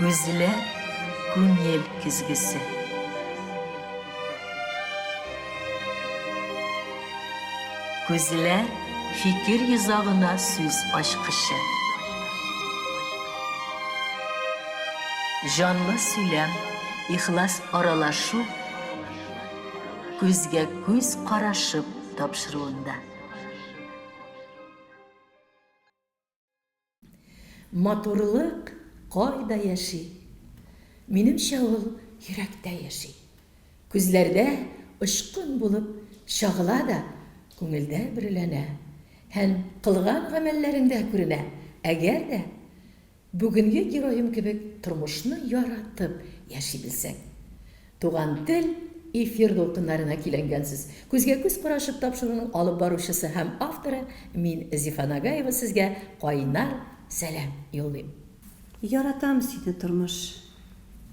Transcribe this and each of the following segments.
Көзілі күн ел күзгісі. Көзілі fikir yüzağına söz aşkışı. Canlı söylem, ihlas aralaşu, gözge göz qaraşıp tapşırığında. Matırlık qayda yaşay, menimçe ol yürekte yaşay. Gözlerde ışkın bulup şağıla da көңілдә бірләнә, һәм қылған ғәмәлләрендә күренә. Әгәр дә бүгінгі героим кебек тормышны яратып яши белсәң. Туган тел эфир долкыннарына киләнгәнсез. Күзгә күз карашып тапшыруның алып баручысы һәм авторы мин Зифа Нагаева сезгә кайнар сәлам юллыйм. Яратам сине тормыш.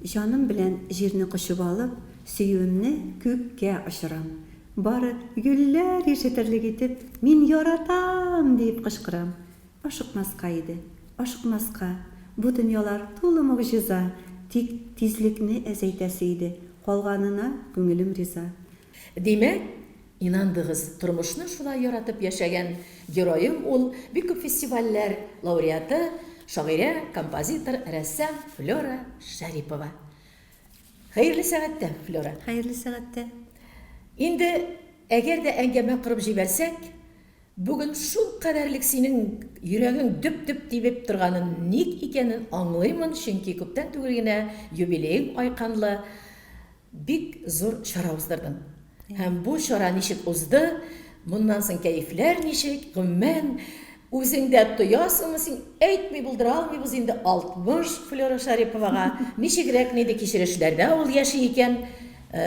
Җаным белән җирне кочып алып, сөюемне күккә очырам. Бары гүлләр ишетерлек итеп, мин яратам дип кычкырам. Ашыкмаска иде, ашыкмаска. Бу дөньялар тулы мөгъҗиза, тик тизлекне әзәйтәсе иде. Калганына күңелем риза. Димәк, инандыгыз, тормышны шулай яратып яшәгән героим ул бик күп фестивальләр лауреаты, шагыйрә, композитор, рәссам Флора Шәрипова. Хәерле сәгатьтә, Флора. Хәерле сәгатьтә. Инде әгәр дә әңгәмә кырып җибәрсәк, бүген шул кадәрлек синең йөрәгең дөп-дөп тибеп торганын ник икәнен аңлыймын, чөнки күптән түгел генә юбилеең айканлы бик зур чара уздырдың. Һәм бу чара ничек узды, моннан соң кәефләр ничек, гомумән үзеңдә тоясыңмы син, әйтми булдыра алмыйбыз инде 60 Флора Шәриповага, ничегрәк нинди кичерешләрдә ул яши икән.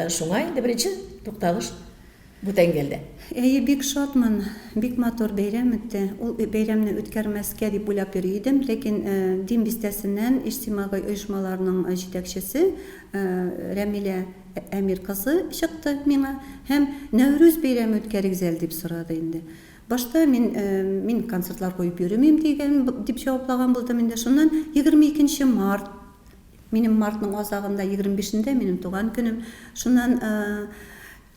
Шуңа инде беренче тукталыш бүтән келде. Бик шатмын, бик матур бәйрәм үтте. Ул бәйрәмне үткәрмәскә дип уйлап йөри идем, ләкин дин бистәсеннән иҗтимагый оешмаларның җитәкчесе Рәмилә Әмир кызы чыкты миңа һәм Нәүрүз бәйрәме үткәрегез дип сорады инде. Башта мин концертлар куеп йөрмим дип җаваплаган булдым инде. Шуннан 22 март минем мартның азагында 25-ндә минем туган көнем. Шуннан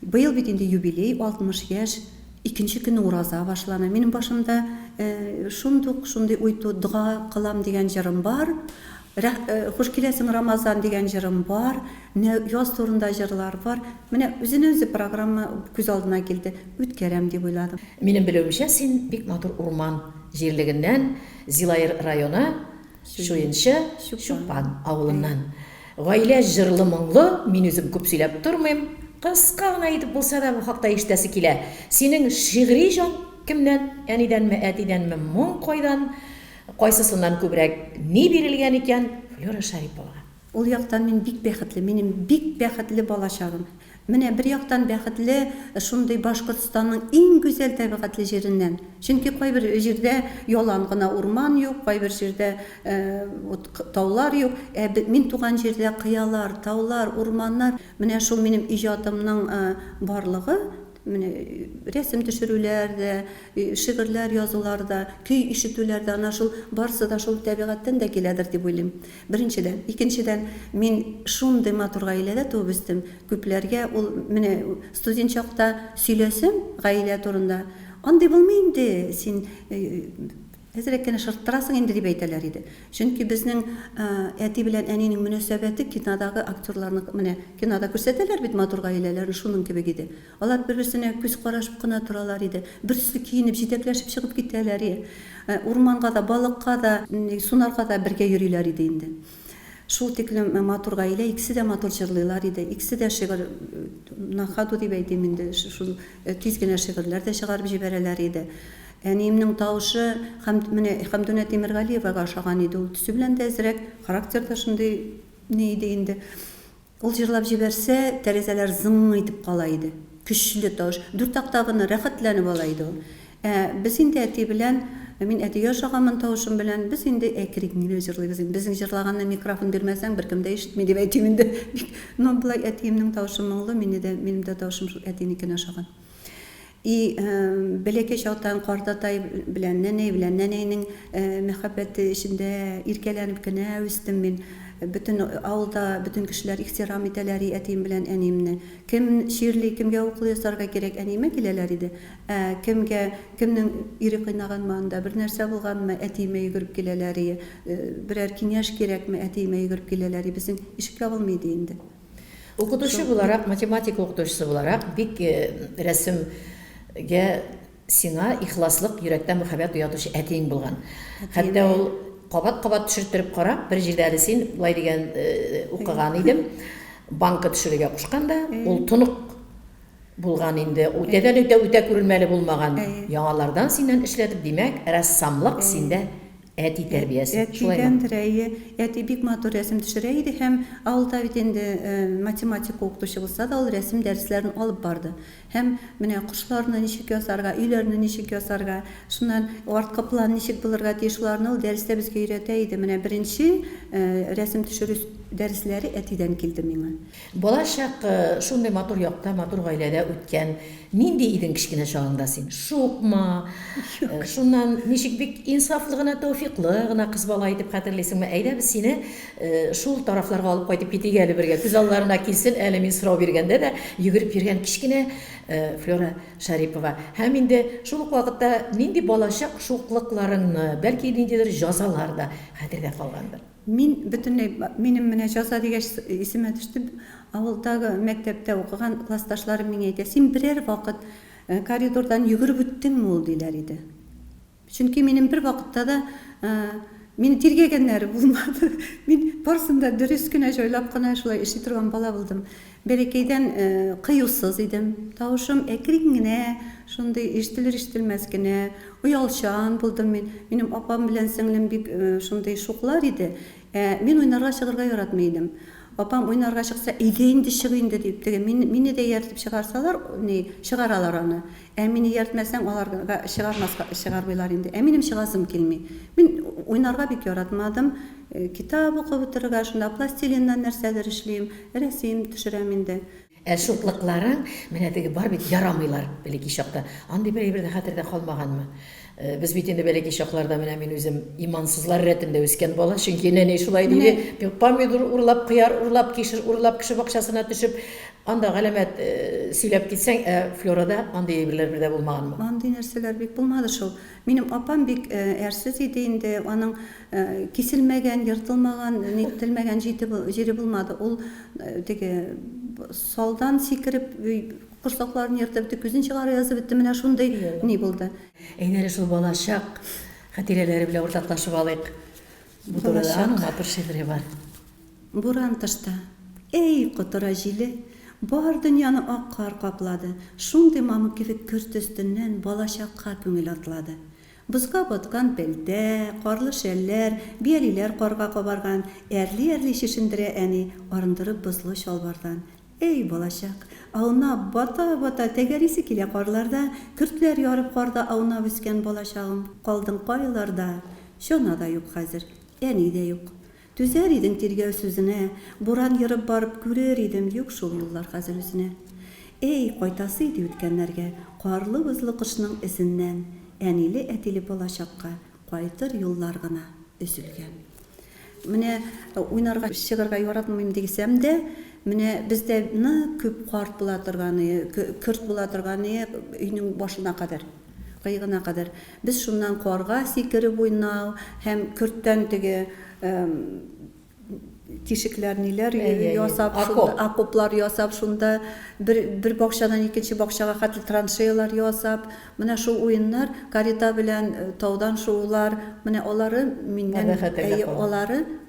быел бит инде юбилей 60 яшь. Икенче көнне ураза башлана. Минем башымда шундый уйту дуга кылам дигән җырым бар. Хуш киләсең Рамазан дигән җырым бар. Яз турында җырлар бар. Менә үзенең программа күз алдына килде. Үткәрәм дип уйладым. Минем белүемчә, син бик матур урман җирлегеннән, Зилайыр районы Шуенчы Чупан авылыннан. Гаилә җырлы моңлы, мин үзем күп сөйләп тормыйм. Кыска гына итеп булса да бу хакта ишетәсе килә. Синең шигъри җан кемнән? Әнидәнме, әтидәнме, моң кайдан? Кайсысыннан күбрәк ни бирелгән икән Флора Шәриповага? Ул яктан мин бик бәхетле, минем бик бәхетле балачагым. Менә бер яктан бәхетле шундый Башкортстанның иң гүзәл табигатьле җиреннән. Чөнки кайбер җирдә ялан гына урман юк, кайбер җирдә таулар юк. Мин туган җирдә кыялар, таулар, урманнар. Менә шул минем иҗатымның барлыгы, менә рәсем төшерүләрдә, шигырьләр язуларда, көй ишетүләрдә, ана шул барсы да шул табигатьтән дә киләдер дип уйлыйм. Беренчедән, икенчедән, мин шундый матур гаиләдә туып үстем. Күпләргә ул менә студент чакта сөйләсәм гаилә турында, андый булмый инде, син әзрәк кенә шарттырасың инде дип әйтәләр иде. Чөнки безнең әти белән әнинең мөнәсәбәте кинодагы актерларны менә кинода күрсәтәләр бит матур гаиләләрне, шуның кебек иде. Алар бер-берсенә күз карашып кына торалар иде. Берсе киенеп җитәкләшеп чыгып китәләр иде. Урманга да, балыкка да, сунарга да бергә йөриләр иде инде. Шул тиклем матур гаилә, икесе дә матур җырлыйлар иде. Икесе дә шигырь нахаду дип әйтим инде. Шул тиз генә шигырьләр дә чыгарып җибәрәләр иде. Әниемнең тавышы Хәмдүнә Тимергалиевага ошаган иде. Ул төсү белән дә әзрәк, характерда шундый ни иде инде. Ул җырлап җибәрсә, тәрәзәләр зың итеп кала иде. Көчле тавыш, дүрт октаваны рәхәтләнеп ала иде ул. Без инде әти белән, мин әтигә ошаганмын тавышым белән, без инде әкрен генә җырлыйбыз. Безнең җырлаганны микрофон бирмәсәң, беркем дә ишетми дип әйтим инде. Но булай әтиемнең тавышы моңлы, минем дә тавышым әтинекенә ошаган. И бәләкәй чактан картатай белән нәнәйнең мәхәббәте эчендә иркәләнеп кенә үстем мин. Bütün авылда bütün кешеләр ихтирам итәләр әтием белән әниемне. Кем ширли, кемгә укыл ясарга кирәк, әниемә киләләр иде. Кемнең ире кыйнаган манда бер нәрсә булганмы, әтиемә йөгереп киләләр. Берәр киңәш кирәкме, әтиемә йөгереп киләләр. Безнең ишек ябылмый иде инде. Укытучы буларак, математика укытучысы буларак, бик рәсемгә сиңа ихласлык, йөрәктә мәхәббәт уятучы әтиең булган. Хәтта ул кабат-кабат төшертереп карап, бер җирдә әле син булай дигән укыган идем. Банка төшерергә кушканда, ул тонык булган инде. Үтә күренмәле булмаган. Яңалардан синнән эшләтеп, димәк, рәссамлык синдә әти тәрбиясе. Әти бик матур рәсем төшерә иде һәм авылда бит инде математика укытучы булса да, ул рәсем дәресләрен алып барды. Һәм менә кошларны ничек ясарга, өйләрне ничек ясарга, шуннан арткы план ничек булырга тиеш, шуларны ул дәрестә безгә өйрәтә иде. Менә беренче рәсем төшерү дәресләре әтидән килде миңа. Балачак шундый матур якта, матур гаиләдә үткән. Нинди идең кичкенә чагыңда син? Шукма? Шуннан ничек бик инсафлы гына, тәүфиклы гына кыз бала итеп хәтерлисеңме? Әйдә без сине шул тарафларга алып кайтып китик әле бергә. Күз алларына килсен, әле мин сорау биргәндә дә йөгереп йөргән кичкенә Флора Шарипова. Һәм инде шул ук вакытта нинди балачак шуклыкларыңны, бәлки ниндидер язалар да хәтердә калгандыр. Мин минем менә жаза дигәч исемә төште. Авылдагы мәктәптә укыган классташларым миңа әйтә: "Син берәр вакыт коридордан йөгереп үттеңме ул?" диләр иде. Чөнки минем бер вакытта да мине тиргәгәннәре булмады. Мин барсында дөрес кенә җайлап кына шулай эшли торган бала булдым. Бәләкәйдән кыюсыз идем. Тавышым әкрен генә, шундый ишетелер-ишетелмәс кенә, уялчан булдым мин. Минем апам белән сеңлем бик шундый шуклар иде. Мин уйнарга чыгарга яратмый идем. Апам уйнарга чыкса, "Өйгә инде чык инде" дип, мине дә яртып чыгарсалар, чыгаралар аны. Мине яртмасаң, аларга чыгармыйлар инде. Минем чыгасым килми. Мин уйнарга бик яратмадым. Китап укып утырырга, шунда пластилиннан нәрсәләр эшлим, рәсем төшерәм инде. Шуклыкларың менә теге бар бит ярамыйлар бәлки чакта. Андый бер дә хәтердә калмаганмы? Без бит инде бәлки чакларда менә мин үзем имансызлар рәтендә үскән бала, чөнки нәни шулай диде, помидор урлап, кыяр урлап, кишер урлап, кеше бакчасына төшеп, анда галәмәт сөйләп китсәң, Флорада андый берләр бер дә булмаганмы? Андый нәрсәләр бик булмады шул. Минем апам бик әрсез иде инде, аның киселмәгән, йыртылмаган, нителмәгән җире булмады. Ул теге салдан сикереп, курсакларын йыртып, күзен чыгарып язып бетте, менә шундый ни булды. Әйнәле шул балачак хатирәләре белән уртаклашып алыйк. Бу турыда матур шигыре бар. Буран тышта, эй котыра җиле, бар дөньяны ак кар каплады. Шундый мамык кебек көрт өстеннән балачакка күңел атлады. Бузга баткан пәлтә, карлы шәлләр, биялиләр карга кабарган, әрли-әрли шешендерә әни, арындырып бозлы чалбардан. Эй балачак, ауна бата-бата тәгәрисе килә карларда, көртләр ярып карда аунап үскән балачагым, калдың кайларда. Шуна да юк хәзер, әни дә юк. Түзәр идең тиргәү сүзенә, буран йырып барып күрер идем, юк шул юллар хәзер үзенә. Эй кайтасы иде үткәннәргә, карлы бозлы кышның эсеннән, әниле әтиле балачакка кайтыр юллар гына өзелгән. Менә уйнарга чыгарга яратмыйм дисәм дә, менә бездә күп карт була торганы, көрт була торганы өйнең башына кадәр, кыегына кадәр. Без шуннан карга сикереп уйнау һәм көрттән теге тишекләр ниләр ясап, окоплар ясап, шунда бер бакчадан икенче бакчага хәтле траншеялар ясап, менә шул уеннар, карита белән таудан шуулар, менә алары миннән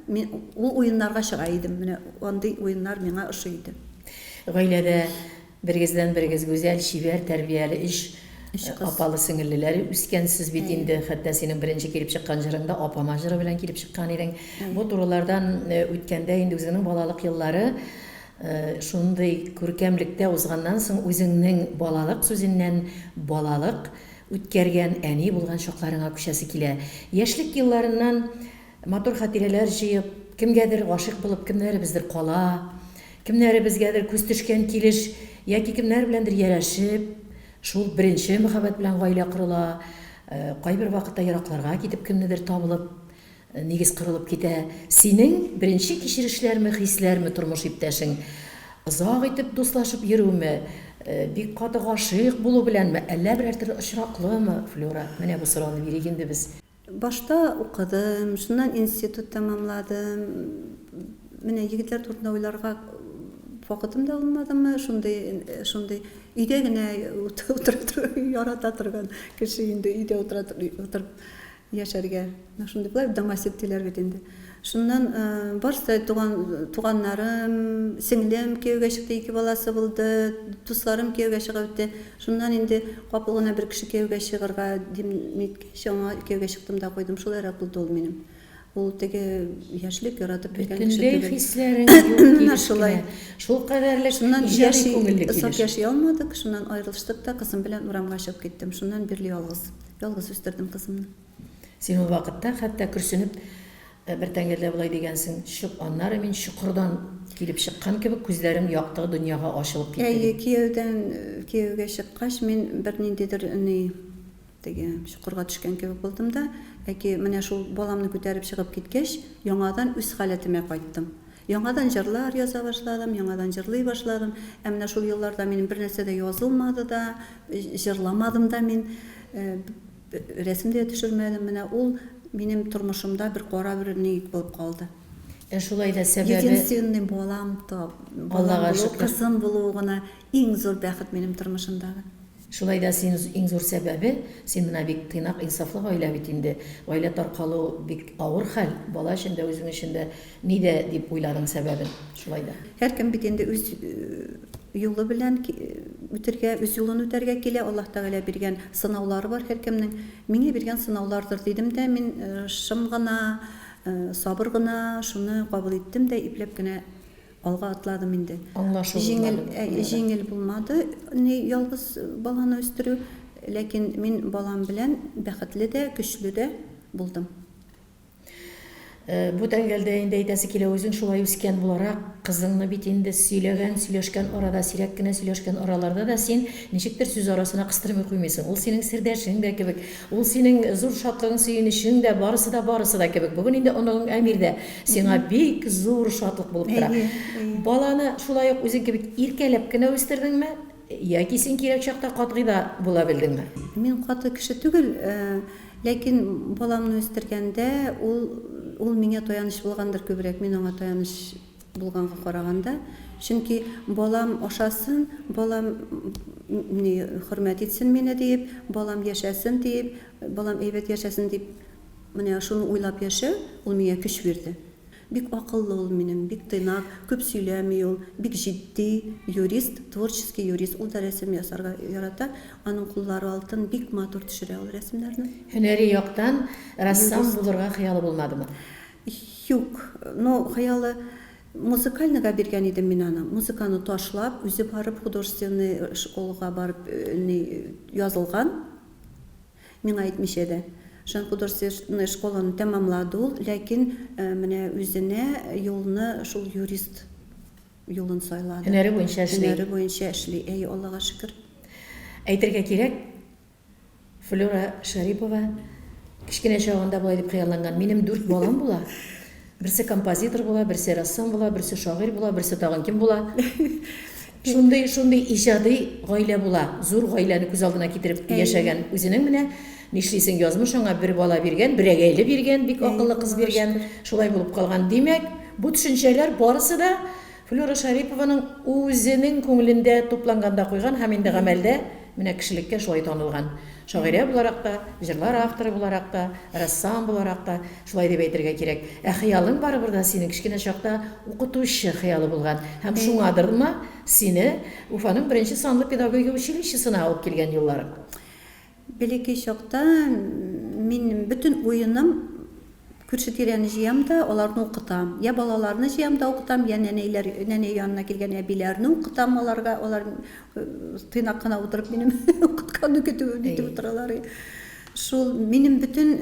ул уеннарга чыга идем. Менә андый уеннар миңа ошый иде. Гаиләдә бергездән-бергез гүзәл, шибәр, тәрбияле иш апалы сеңеллеләре үскәнсез бит инде. Хәтта синең беренче килеп чыккан җырыңда апама җыры белән килеп чыккан идең. Бу турылардан үткәндә инде үзеңнең балалык еллары шундый күркәмлектә узганнан соң үзеңнең балалык сүзеннән балалык үткәргән әни булган чакларыңа күчәсе килә. Яшьлек елларыннан матур хатирәләр җыеп, кемгәдер гашыйк булып, кемнәребездер кала, кемнәребезгәдер күз төшкән килеш, яки кемнәр беләндер ярәшеп, Шул беренче мөхәббәт белән гаилә корыла, кайбер вакытта еракларга китеп кемнедер табылып, нигез корылып китә. Синең беренче кичерешләрме, хисләрме тормыш иптәшең? Озак итеп дуслашып йөрүме, бик каты гашыйк булу беләнме, әллә берәр төрле очраклымы, Флюра? Менә бу сорауны бирик инде без. Башта укыдым, шуннан институт тамамладым. Менә егетләр турында уйларга вакытым да булмадымы? Шундый өйдә генә утырып ярата торган кеше инде өйдә утырып яшәргә. Шундый булай домосеттиләр бит инде. Шуннан барсы туганнарым, сеңлем кияүгә чыкты, 2 баласы булды, дусларым кияүгә чыгып бетте. Шуннан инде капыл гына бер кеше кияүгә чыгарга димиткәч, аңа кияүгә чыктым да куйдым. Шулайрак булды ул минем. Ул теге яшьлек яратып биргән кеше Бөтенләй түгел. хисләрең юк килеш Шулай. кенә. Шул кадәрлек Шуннан иҗади күңелле озак килеш. яши алмадык, шуннан аерылыштык та кызым белән урамга чыгып киттем. Шуннан бирле ялгыз үстердем кызымны. Син ул вакытта хәтта күрсенеп бер тәңгәлдә булай дигәнсең, аннары мин чукырдан килеп чыккан кебек күзләрем якты дөньяга ачылып китте. Кияүгә чыккач мин бер ниндидер теге чукырга төшкән кебек булдым да, менә шул баламны күтәреп чыгып киткәч, яңадан үз халәтемә кайттым. Яңадан җырлар яза башладым, яңадан җырлый башладым. Менә шул елларда минем бер нәрсә дә язылмады да, җырламадым да мин, рәсем дә төшермәдем. Менә ул минем тормышымда бер кара бер ник булып калды. Шулай да сәбәбе Единственный балам Аллага булу, шөкер. кызым булу гына иң зур бәхет минем тормышымдагы. Шулай да син иң зур сәбәбе, син менә бик тыйнак инсафлы гаилә бит инде. Гаилә таркалу бик авыр хәл. Бала өчен дә, үзең өчен дә нидә дип уйладың сәбәбен? Шулай да. Һәркем бит инде үз юлы белән үтәргә, үз юлын үтәргә килә. Аллаһ Тәгалә биргән сынаулары бар һәркемнең. Миңа биргән сынаулардыр дидем дә, мин шым гына, сабыр гына шуны кабул иттем дә ипләп кенә алга атладым инде. Аңлашу Җиңел булмады, ялгыз баланы үстерү, ләкин мин балам белән бәхетле дә, көчле дә булдым. Бу тәңгәлдә инде әйтәсе килә, үзең шулай үскән буларак, кызыңны бит инде сөйләшкән арада, сирәк кенә сөйләшкән араларда да син ничектер сүз арасына кыстырмый куймыйсың. Ул синең сердәшең дә кебек, ул синең зур шатлыгың, сөенечең дә, барысы да кебек. Бүген инде оныгың Әмир дә сиңа бик зур шатлык булып тора. Баланы шулай ук үзең кебек иркәләп кенә үстердеңме? Яки син кирәк чакта катгый да була белдеңме? Мин каты кеше түгел, ләкин баламны үстергәндә ул миңа таяныч булгандыр күбрәк, мин аңа таяныч булганга караганда. Чөнки балам ашасын, балам хөрмәт итсен мине дип, балам яшәсен дип, балам әйбәт яшәсен дип, менә шуны уйлап яшәү, ул миңа көч бирде. Бик акыллы ул минем, бик тыйнак, күп сөйләми ул, бик җитди юрист, творческий юрист, ул да рәсем ясарга ярата. Аның куллары алтын, бик матур төшерә ул рәсемнәрне. Һөнәри яктан рәссам булырга хыялы булмадымы? Юк, хыялы музыкальныйга биргән идем мин аны. Музыканы ташлап, үзе барып художественный школага барып язылган. Миңа әйтмичә дә. Шун художественный школаны тәмамлады ул, ләкин менә үзенә юлны шул юрист юлын сайлады. Һөнәре буенча эшли. Әй, Аллага шөкер. Әйтергә кирәк, Флюра Шарипова кичкенә чагында булай дип хыялланган. Минем 4 балам була. Берсе композитор була, берсе рәссам була, берсе шагыйрь була, берсе тагын ким була. Шундый иҗади гаилә була. Зур гаиләне күз алдына китереп яшәгән. Үзенең менә нишлисең, язмыш аңа бер бала биргән, бер әгәйле биргән, бик акыллы кыз биргән. Шулай булып калган. Димәк, бу төшенчәләр барысы да Флюра Шарипованың үзенең күңелендә тупланганда куйган һәм инде гамәлдә менә кешелеккә шулай танылган. Шагыйрә буларак та, җырлар авторы буларак та, рәссам буларак та, шулай дип әйтергә кирәк. Хыялың барыбер да синең кичкенә чакта укытучы хыялы булган. Һәм шуңадырмы сине Уфаның 1 санлы педагогия училищесына алып килгән юлларың? Бәләкәй чакта мин бүтән уеным күрше-тирәне җыям да, аларны укытам. Я балаларны җыям да укытам, я нәнә янына килгән әбиләрне укытам алар тыйнак кына утырып минем укытканны көтеп итеп утыралар. Шул минем бүтән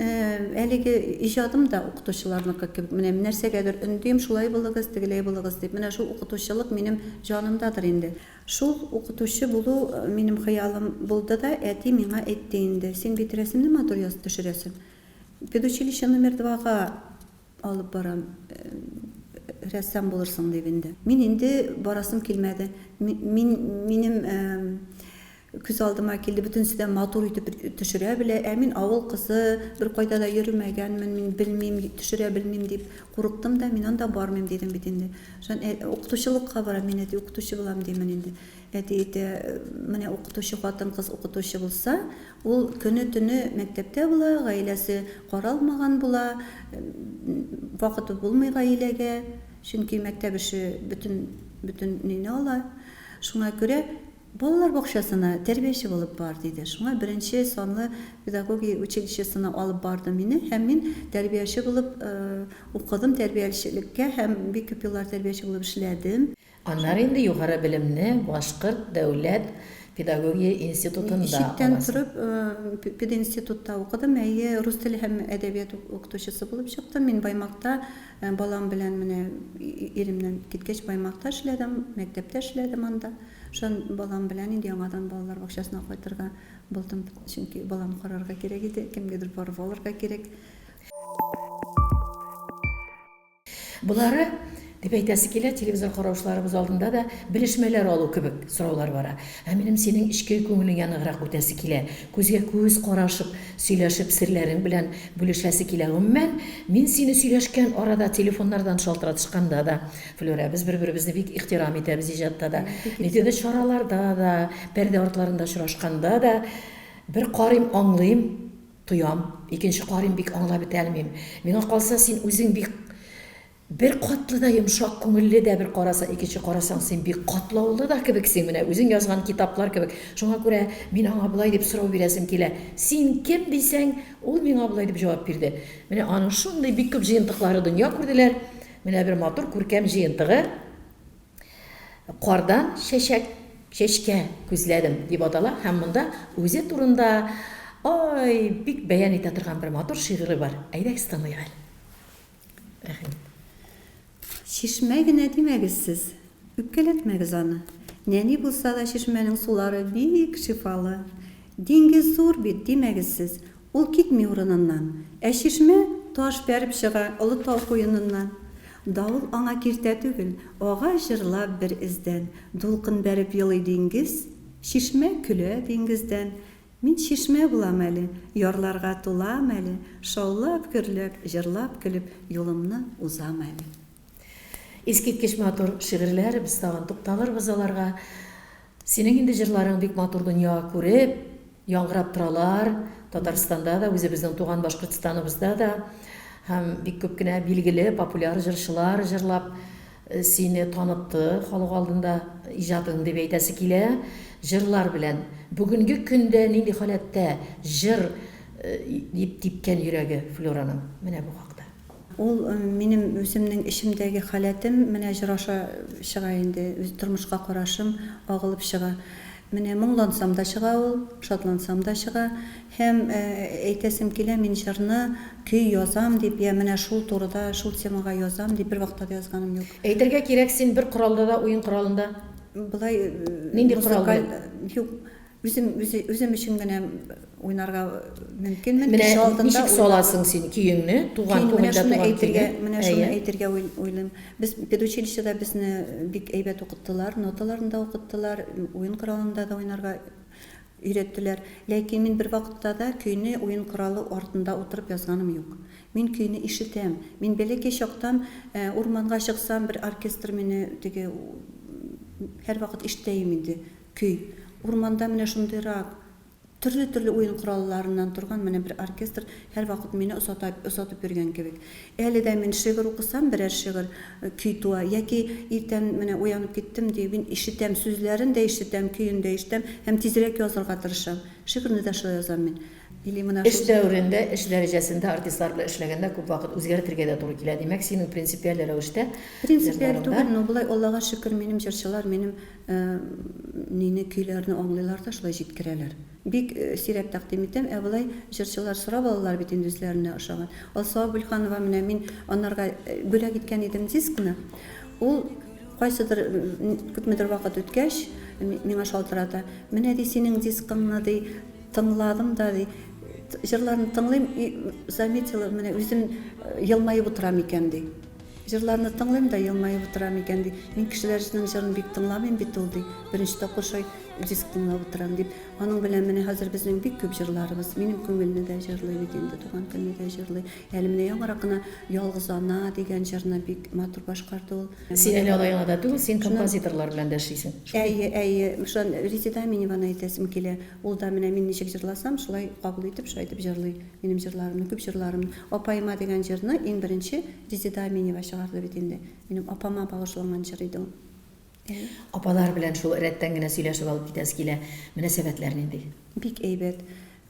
әлеге иҗадым да укытучыларныкы кебек. Менә нәрсәгәдер өндим, шулай булыгыз, тегеләй булыгыз дип. Менә шул укытучылык минем җанымдадыр инде. Шул укытучы булу минем хыялым булды да, әти миңа әйтте инде. Син бит рәсемне матур язып төшерәсең. Педучилище номер 2-га алып барам. Рәссам булырсың дип инде. Мин инде барасым килмәде. Минем күз алдыма килде, бөтенсидән матур итеп төшерә белә. Мин авыл кызы, бер кайда да йөрмәгәнмен, мин белмим, төшерә белмим дип курыктым да, мин анда бармыйм дидем бит инде. Шун укытучылыкка барам, мин әти укытучы булам димен инде. Әти әйтә, менә укытучы хатын кыз укытучы булса, ул көне-төне мәктәптә була, гаиләсе каралмаган була, вакыты булмый гаиләгә, чөнки мәктәп эше бөтен нине ала. Шуңа күрә балалар бакчасына тәрбияче булып бар диде. Шуңа беренче санлы педагогия училищесына алып барды мине, һәм мин тәрбияче булып укыдым, тәрбиячелеккә һәм бик күп еллар тәрбияче булып эшләдем. Аннары инде югары белемне Башкорт дәүләт педагогия институтында Ишектән аласың. торып пединститутта укыдым. Рус теле һәм әдәбият укытучысы булып чыктым. Мин Баймакта балам белән менә иремнән киткәч Баймакта эшләдем, мәктәптә эшләдем анда. Шун балам белән инде яңадан балалар бакчасына кайтырга булдым. Чөнки балам карарга кирәк иде, кемгәдер барып алырга кирәк. Булары дип әйтәсе килә, телевизор караучыларыбыз алдында да белешмәләр алу кебек сораулар бара. Минем синең эчке күңелең яныграк үтәсе килә. Күзгә күз карашып, сөйләшеп серләрең белән бүлешәсе килә. Гомумән, мин сине сөйләшкән арада телефоннардан шалтыратышканда да, Флора, без бер-беребезне бик ихтирам итәбез иҗатта да, нидә чараларда да, пәрдә артларында очрашканда да бер карыйм, аңлыйм, тоям. Икенче карыйм, бик аңлап бетә алмыйм. Миңа калса син үзең бик бер катлы да йомшак күңелле дә бер караса, икенче карасаң син бик катлаулы да кебексең, менә үзең язган китаплар кебек. Шуңа күрә мин аңа булай дип сорау бирәсем килә. Син кем дисәң, ул миңа булай дип җавап бирде. Менә аның шундый бик күп җыентыклары дөнья күрделәр. Менә бер матур күркәм җыентыгы Кардан чәчкә күзләдем дип атала һәм монда үзе турында бик бәян итә торган бер матур шигыре бар. Әйдәгез тыңлыйк әле. Рәхим. Шишмә генә димәгез сез, үпкәләтмәгез аны. Нәни булса да шишмәнең сулары бик шифалы. Диңгез зур бит димәгез сез, ул китми урыныннан. Шишмә таш бәреп чыга олы тау куеныннан. Давыл аңа киртә түгел, ага җырлап бер издән. Дулкын бәреп елый диңгез, шишмә көлә диңгездән. Мин шишмә булам әле, ярларга тулам әле, шаулап көрләп, җырлап көлеп, юлымны узам әле. Искиткеч матур шигырьләр, без тагын тукталырбыз аларга. Синең инде җырларың бик матур дөнья күреп, яңгырап торалар. Татарстанда да, үзебезнең туган Башкортстаныбызда да һәм бик күп кенә билгеле, популяр җырчылар җырлап сине танытты халык алдында иҗатың дип әйтәсе килә. Җырлар белән бүгенге көндә нинди халәттә җыр дип типкән йөрәге Флораның? Менә бу хакта. Ул минем үземнең ишемдәге халәтем, менә җыраша чыга инде, үз тормышка карашым агылып чыга. Менә моңлансам да чыга ул, шатлансам да чыга. Һәм әйтәсем килә, мин җырны көй язам дип, менә шул турыда, шул темага язам дип бер вакытта да язганым юк. Әйтергә кирәк, син бер коралда да, уен коралында Булай нинди коралда? Юк, үзем өчен генә уйнарга мөмкинмен. Менә ничек саласың син көеңне, туган күңелдә туган телгә? Менә шуны әйтергә уйлыйм. Без педучилищеда безне бик әйбәт укыттылар, ноталарында укыттылар, уен коралында да уйнарга өйрәттеләр. Ләкин мин бер вакытта да көйне уен коралы артында утырып язганым юк. Мин көйне ишетәм. Мин бәләкәй чактан урманга чыксам, бер оркестр мине теге һәр вакыт ишетәм инде көй. Урманда менә шундыйрак төрле уен коралларыннан торган менә бер оркестр һәр вакыт мине озатып йөргән кебек. Әле дә мин шигырь укысам, берәр шигырь көй туа, яки иртән менә уянып киттем дип, мин ишетәм, сүзләрен дә ишетәм, көйен дә ишетәм, һәм тизрәк язарга тырышам. Шигырьне дә шулай язам мин. Эш дәврендә, эш дәрәҗәсендә артистлар белән эшләгәндә күп вакыт үзгәртергә дә туры килә. Димәк, синең принципиаль рәвештә принципиаль түгел, но булай Аллага шөкер, минем җырчылар минем нине көйләрне аңлыйлар да шулай җиткерәләр. бик сирәк тәкъдим итәм, булай җырчылар сорап алалар бит инде үзләренә ошаган. Алсуа Бульханова менә мин анарга бүләк иткән идем дискны. Ул кайсыдыр күпмедер вакыт үткәч миңа шалтырата. Менә ди синең дискыңны ди тыңладым да ди. Җырларны тыңлыйм, заметила, менә үзем елмаеп утырам икән ди. Җырларны тыңлыйм да елмаеп утырам икән ди. Мин кешеләрнең җырын бик тыңламыйм бит ул ди. Беренче тапкыр шулай диск тыңлап утырам дип. Аның белән менә хәзер безнең бик күп җырларыбыз минем күңелне дә җырлый бит инде, туган көнне дә җырлый. Әле менә яңарак кына Ялгыз ана дигән җырны бик матур башкарды ул. Син әле алайыңа да түгел, син композиторлар белән дә эшлисең. Әйе, шуны Резеда Миневаны әйтәсем килә. Ул да менә мин ничек җырласам, шулай кабул итеп, шулай итеп җырлый. Минем җырларымны, күп җырларымны. Апайма дигән җырны иң беренче Резеда Минева чыгарды бит инде. Минем апама багышланган җыр иде ул. Апалар белән шул рәттән генә сөйләшеп алып китәс килә. Мөнәсәбәтләр нинди? Бик әйбәт.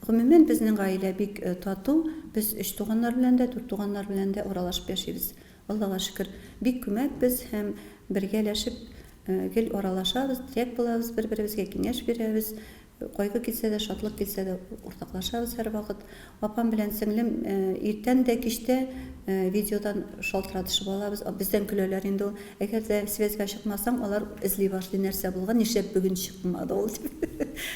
Гомумән безнең гаилә бик тату. Без 3 туганнар белән дә, 4 туганнар белән дә аралашып яшибез. Аллага шөкер. Бик күмәк без һәм бергәләшеп гел аралашабыз, тирәк булабыз, бер-беребезгә киңәш бирәбез. Кайгы килсә дә, шатлык килсә дә уртаклашабыз һәр вакыт. Апам белән сеңлем иртән дә кичтә видеодан шалтыратышып алабыз. Бездән көләләр инде ул. Әгәр дә связьга чыкмасаң, алар эзли башлый нәрсә булган, нишләп бүген чыкмады ул дип.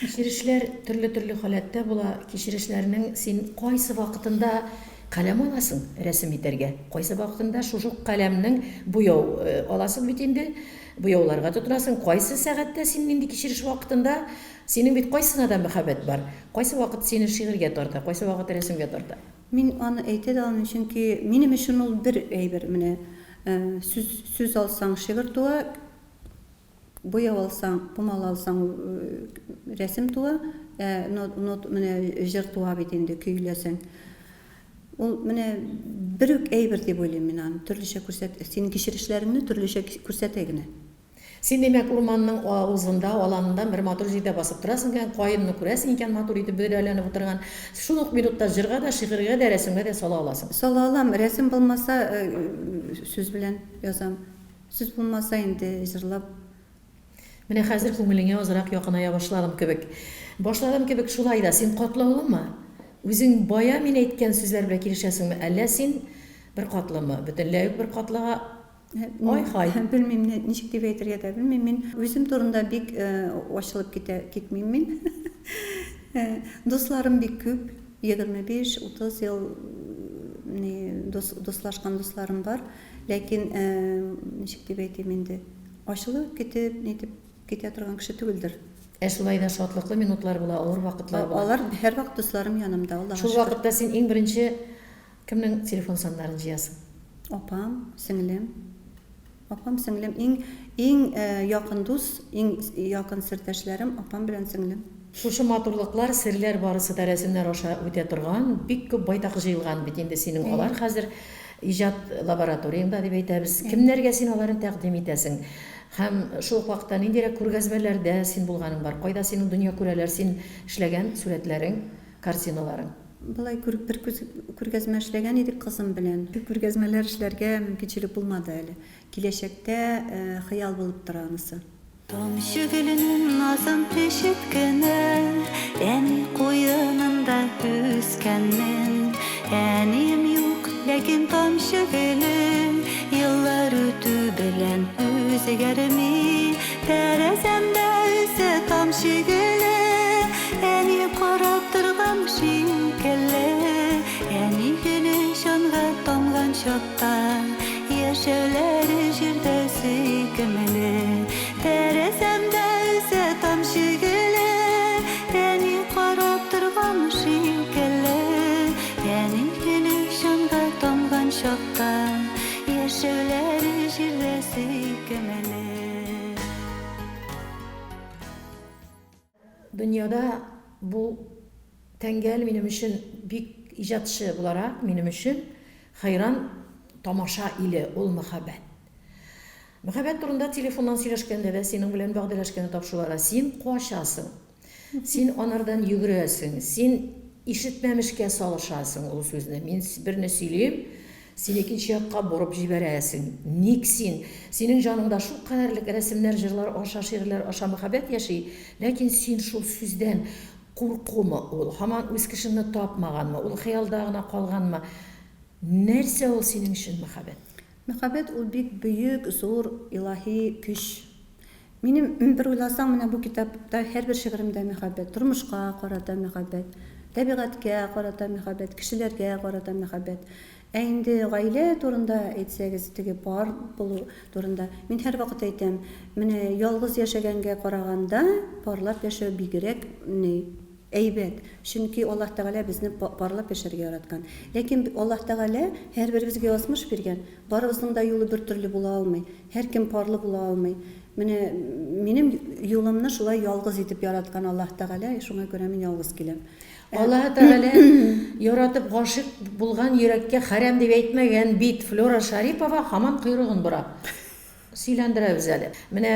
Кичерешләр төрле халәттә була. Кичерешләрнең син кайсы вакытында каләм аласың рәсем итәргә? Кайсы вакытында шушы каләмнең буяу аласың бит инде? Буяуларга тотынасың. Кайсы сәгатьтә син инде кичереш вакытында синең бит кайсына да мәхәббәт бар. Кайсы вакыт сине шигырьгә тарта, кайсы вакыт рәсемгә тарта? Мин аны әйтә дә алмыйм, чөнки минем өчен ул бер әйбер менә сүз алсаң шигырь туа, буяу алсаң, помал алсаң рәсем туа, нот менә җыр туа бит инде көйләсәң. Ул менә бер үк әйбер дип уйлыйм мин аны. Төрлечә күрсәт, синең кичерешләреңне төрлечә күрсәтә генә. Син демәк урманның авызында, аланында бер матур җирдә басып торасың икән, каенны күрәсең икән, матур итеп бөдрәләнеп утырган. Шул ук минутта җырга да, шигырьгә дә, рәсемгә дә сала аласың. Сала алам, рәсем булмаса сүз белән язам. Сүз булмаса инде җырлап. Менә хәзер күңелеңә азрак якыная башладым кебек шулай да син катлаулымы? Үзең бая мин әйткән сүзләр белән килешәсеңме, әллә син бер катлымы? Бөтенләй бер катлыга ай-хай. Белмим, ничек дип әйтергә дә белмим. Мин үзем турында бик ачылып китмим мин. Дусларым бик күп, 25-30 ел дуслашкан дусларым бар. Ләкин ничек дип әйтим инде, ачылып китеп, нитеп китә торган кеше түгелдер. Шулай да шатлыклы минутлар була, авыр вакытлар була. Алар һәр вакыт дусларым янымда, Аллага Шул шөкер. вакытта син иң беренче кемнең телефон саннарын җыясың? Апам, сеңлем. Апам, сеңлем, иң якын дус, иң якын сердәшләрем апам белән сеңлем. Шушы матурлыклар, серләр барысы да рәсемнәр аша үтә торган, бик күп байтак җыелган бит инде синең алар хәзер иҗат лабораторияңда дип әйтәбез. Кемнәргә син аларын тәкъдим итәсең? Һәм шул вакытта ниндирәк күргәзмәләрдә син булганың бар? Кайда синең дөнья күрәләр, син эшләгән сурәтләрең, картиналарың? Булай бер күргәзмә эшләгән идек кызым белән. Күргәзмәләр эшләргә мөмкинчелек булмады әле. Киләчәктә хыял булып тора анысы. Тамчы гөлнең назын тишеткәне, әни куенында үскәнмен. Әним юк, ләкин тамчы гөлем еллар үтү белән үзгәрми. Тәрәзәмдә үзе тамчы гөле, әни карап торган шикелле. Әни гөле җанга тамган чакта, яшәүләре җирдә сөйкемле. Тәрәзәмдә үзе тамчы гөле, әни карап торган шикелле. Әни гөле җанга тамган чакта, яшәүләре җирдә сөйкемле. Дөньяда бу тәңгәл минем өчен бик иҗатчы буларак, минем өчен хайран тамаша иле ул мәхәббәт. Мәхәббәт турында телефоннан сөйләшкәндә дә синең белән вәгъдәләшкәндә тапшыралар. Син качасың. Син анардан йөгерәсең. Син ишетмәмешкә салышасың ул сүзне. Мин берне сөйлим, син икенче якка борып җибәрәсең. Ник син? Синең җаныңда шул кадәрлек рәсемнәр, җырлар, аша шигырьләр, аша мәхәббәт яши, ләкин син шул сүздән Куркумы ул? Һаман үз кешене тапмаганмы? Ул хыялда гына калганмы? Нәрсә ул синең өчен мәхәббәт? Мәхәббәт ул бик бөек, зур, илаһи көч. Минем бер уйласаң, менә бу китапта һәрбер шигыремдә мәхәббәт, тормышка карата мәхәббәт, табигатькә карата мәхәббәт, кешеләргә карата мәхәббәт. Ә инде гаилә турында әйтсәгез, теге пар булу турында, мин һәр вакыт әйтәм, менә ялгыз яшәгәнгә караганда, парлап яшәү бигрәк әйбәт. Чөнки Аллаһ Тәгалә безне парлап яшәргә яраткан. Ләкин Аллаһ Тәгалә һәрберебезгә язмыш биргән. Барыбызның да юлы бер төрле була алмый. Һәркем парлы була алмый. Менә минем юлымны шулай ялгыз итеп яраткан Аллаһ Тәгалә, шуңа күрә мин ялгыз киләм. Аллаһ Тәгалә яратып гашык булган йөрәккә хәрәм дип әйтмәгән бит. Флора Шарипова һаман койрыгын бора. Сөйләндерәбез әле. Менә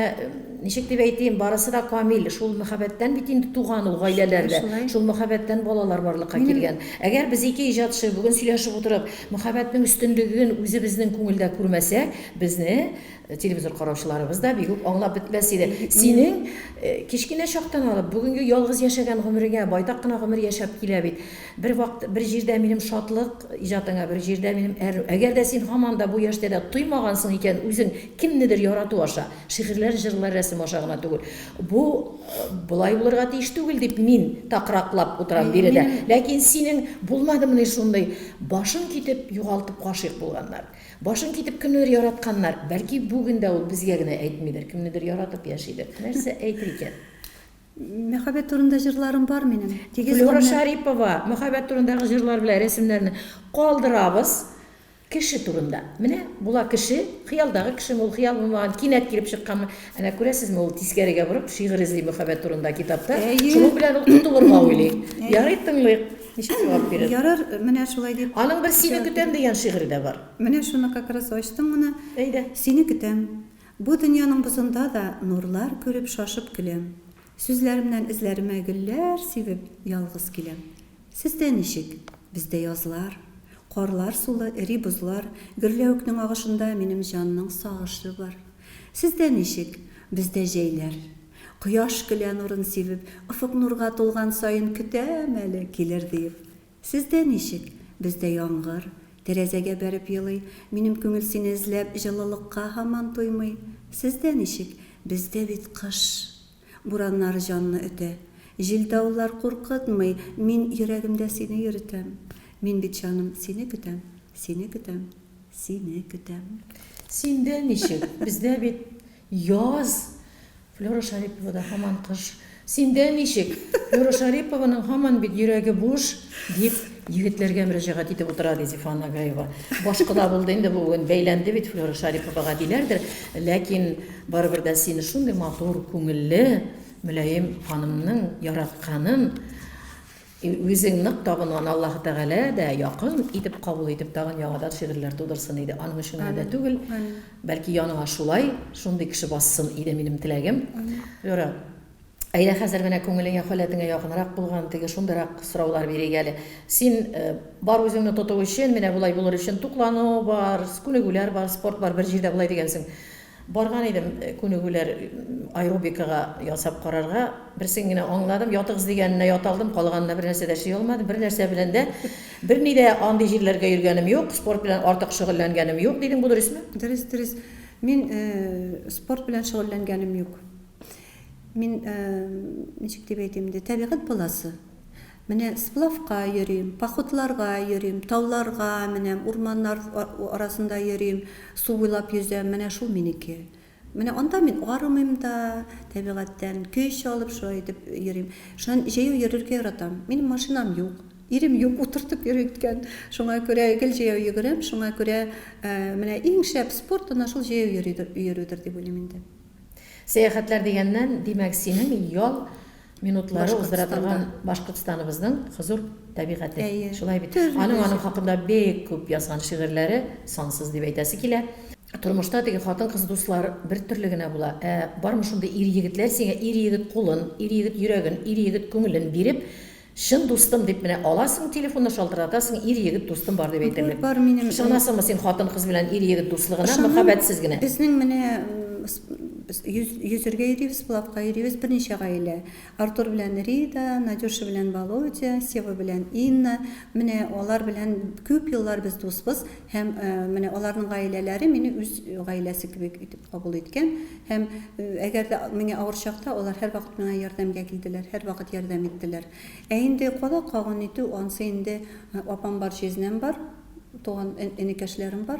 ничек дип әйтим, барысы да камил. Шул мәхәббәттән бит инде туган ул гаиләләрдә. Шул мәхәббәттән балалар барлыкка килгән. Әгәр без ике иҗатчы бүген сөйләшеп утырып, мәхәббәтнең үстенлеген үзебезнең күңелдә күрмәсәк, безне телевизор караучыларыбыз да бик үк аңлап бетмәс иде. Синең кичкенә чактан алып бүгенге ялгыз яшәгән гомергә байтак кына гомер яшәп килә бит. Бер вакыт, бер җирдә минем шатлык иҗатыңа, бер җирдә минем әгәр дә син һаман да бу яшьтә дә туймагансың икән, үзең кемнедер ярату аша, шигырьләр, җырлар, рәсем аша гына түгел. Бу булай булырга тиеш түгел дип мин такраклап утырам биредә. Ләкин синең булмадымы шундай башың китеп югалтып гашыйк булганнар. Башың китеп кемнедер яратканнар. Бәлки бүген дә ул безгә генә әйтмидер, кемнедер яратып яшидер. Нәрсә әйтер икән? Мәхәббәт турында җырларым бар минем. Флора Шарипова мәхәббәт турындагы җырлар белән рәсемнәрне калдырабыз. Кеше турында. Менә була кеше, хыялдагы кеше, ул хыял булмаган, кинәт килеп чыкканмы? Әнә күрәсезме, ул тискәрегә бурып шигырь эзли мәхәббәт турында китапта. Шуның белән ул тотылырга уйлый. Ярый, тыңлыйк. Ничек җавап бирер? Ярар, менә шулай дип. Аның бер сине көтәм дигән шигырь дә бар. Менә шуны как раз ачтым моны. Әйдә. Сине көтәм. Бу дөньяның бозында да нурлар күреп шашып көләм. Сүзләремнән эзләремә гөлләр сибеп ялгыз киләм. Сездә ничек? Бездә язлар, карлар сулы эри бузлар, гөрләүкнең агышында минем җанның сагышы бар. Сездә ничек? Бездә җәйләр. Кояш көлә нурын сибеп, офык нурга тулган сайын көтәм әле килер дип. Сездә ничек? Бездә яңгыр, тәрәзәгә бәреп елый, минем күңел сине эзләп җылылыкка һаман туймый. Сездә ничек? Бездә бит кыш. Бураннар җанны өтә. Җилдәулар куркытмый, мин йөрәгемдә сине йөртәм. Мин бит җаным сине көтәм, сине көтәм, сине көтәм. Синдә ничек? Бездә бит яз. Флора Шарипова да һаман кыш. Синдә ничек? Флора Шарипованың һаман бит йөрәге буш дип егетләргә мөрәҗәгать итеп утыра ди Зифа Нагаева. Башкада булды инде бүген бәйләнде бит Флора Шариповага диләрдер. Ләкин барыбер дә сине шундый матур, күңелле, мөлаем ханымның яратканын үзең нык табынган Аллаһ Тәгалә дә якын итеп кабул итеп тагын яңадан шигырьләр тудырсын иде. Аның өчен дә түгел. Бәлки яныңа шулай, шундый кеше бассын иде минем теләгем. Флора, әйдә хәзер менә күңелеңә, халәтеңә якынрак булган теге шундыйрак сораулар бирик әле. Син бар үзеңне тоту өчен, менә булай булыр өчен туклану бар, күнегүләр бар, спорт бар, бер җирдә булай дигәнсең. Барган идем күнегүләр аэробикага ясап карарга. Берсен генә аңладым, ятыгыз дигәненә яталдым, калганына бер нәрсә дә эшли алмадым. Бер нәрсә белән дә берни дә андый җирләргә йөргәнем юк, спорт белән артык шөгыльләнгәнем юк дидең, бу дөресме? Дөрес. Мин спорт белән шөгыльләнгәнем юк. Мин ничек дип әйтим инде, табигать баласы. Менә сплавка йөрим, походларга йөрим, тауларга менәм, урманнар арасында йөрим, су буйлап yüзәм, менә шул минеке. Менә анда мин арымыйм да, табигатьтән көч алып шулай итеп йөрим. Шуннан җәяү йөрергә яратам. Минем машинам юк. Ирем юк, утыртып йөргән. Шуңа күрә гел җәяү йөгерәм, шуңа күрә менә иң шәп спорт ана шул җәяү йөрүдер дип уйлыйм инде. Сәяхәтләр дигәннән, димәк, синең ял минутлары уздыра торган Башкортстаныбызның хозур табигате. Шулай бит. Аның хакында бик күп язган шигырьләре сансыз дип әйтәсе килә. Тормышта теге хатын-кыз дуслар бер төрле генә була. Бармы шунда ир-егетләр сиңа ир-егет кулын, ир-егет йөрәген, ир-егет күңелен биреп, шын дустым дип менә аласың, телефонны шалтыратасың, ир-егет дустым бар дип әйтәләр. Бар минем. Ышанасыңмы син хатын-кыз белән ир-егет дуслыгына, мәхәббәтсез генә? Безнең менә Yüзергә йөрибез, сплавка йөрибез берничә гаилә. Артур белән Рида, Надюша белән Володя, Сева белән Инна. Менә алар белән күп еллар без дуспыз һәм менә аларның гаиләләре мине үз гаиләсе кебек итеп кабул иткән. Һәм әгәр дә миңа авыр чакта алар һәрвакыт миңа ярдәмгә килделәр, һәрвакыт ярдәм иттеләр. Инде кала кагын итү ансы инде апам бар, җизнәм бар, туган энекәшләрем бар.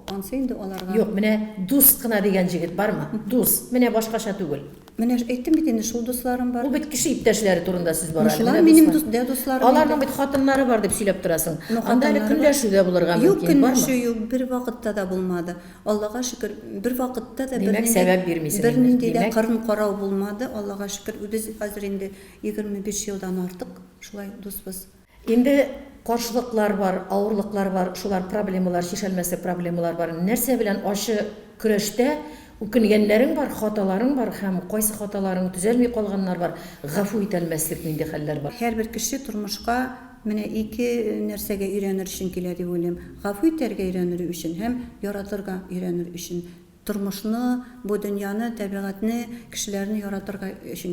Ансы инде аларга. Юк, менә дус кына дигән җегет бармы? Дус. Менә башкаша түгел. Менә әйттем бит инде шул дусларым бар. Ул бит кеше иптәшләре турында сүз бара. Шулар минем дусларым. Аларның бит хатыннары бар дип сөйләп торасың. Анда әле хатыннары көнләшү дә булырга Юк, мөмкин бармы? көнләшү юк, бер вакытта да булмады. Аллага шөкер, бер вакытта да Димәк, сәбәп бирмисең инде. бернинди дә Димәк- кырын карау булмады. Аллага шөкер, без хәзер инде 25 елдан артык шулай дуспыз. Инде каршылыклар бар, авырлыклар бар, шулар проблемалар, шишелмәсе проблемалар бар. Нәрсә белән ачы көрәштә үкенгәннәрең бар, хаталарың бар һәм кайсы хаталарың төзәлми калганнар бар. Гафу итәлмәслек нинди хәлләр бар. Һәрбер кеше тормышка менә ике нәрсәгә өйрәнер өчен килә дип уйлыйм. Гафу итәргә өйрәнер өчен һәм яратырга өйрәнер өчен. Тормышны, бу дөньяны, табигатьне, кешеләрне яратырга өчен